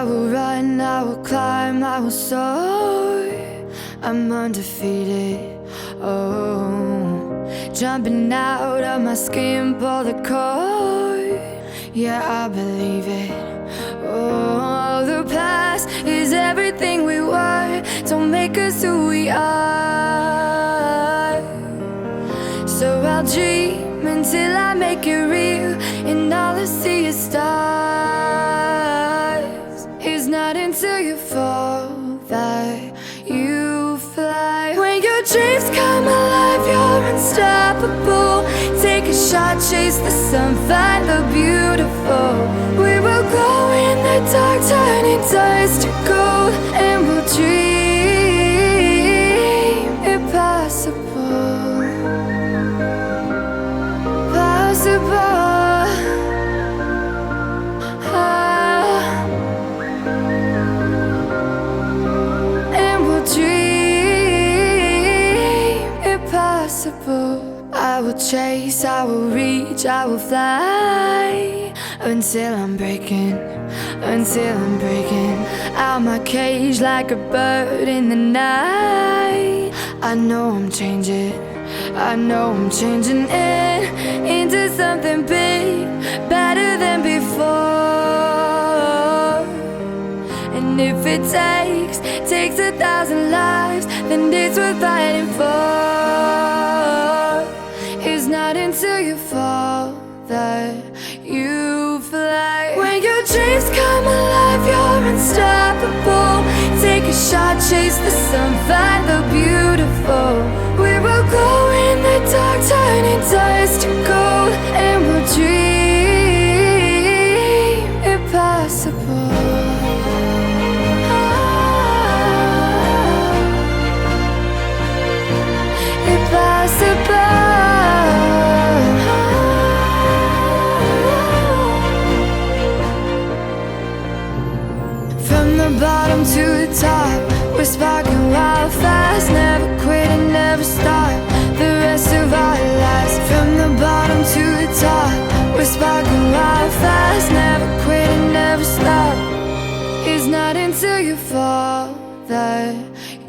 I will run, I will climb, I will soar. I'm undefeated, oh. Jumping out of my skin, pull the cord. Yeah, I believe it. Oh, the past is everything we were. Don't make us who we are. So I'll dream until I make it real, and all I see is stars. It's not until you fall that you fly. When your dreams come alive, you're unstoppable. Take a shot, chase the sun, find the beautiful. We will glow in the dark, turning dust to gold, and we'll dream impossible. Possible. And we'll dream impossible. I will chase, I will reach, I will fly until I'm breaking out my cage like a bird in the night. I know I'm changing into something big, better than before. And if it takes 1,000 lives, then it's worth fighting for. It's not until you fall that you fly. When your dreams come alive, you're unstoppable. Take a shot, chase the sun, find the beautiful. We will go in the dark, turning dust to gold, and we'll dream impossible. Impossible. From the bottom to the top, we're sparking wild fast. Never quit and never stop the rest of our lives. From the bottom to the top, we're sparking wild fast. Never quit and never stop. It's not until you fall that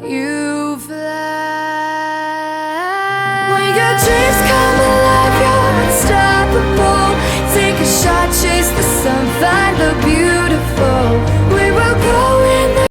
you fly.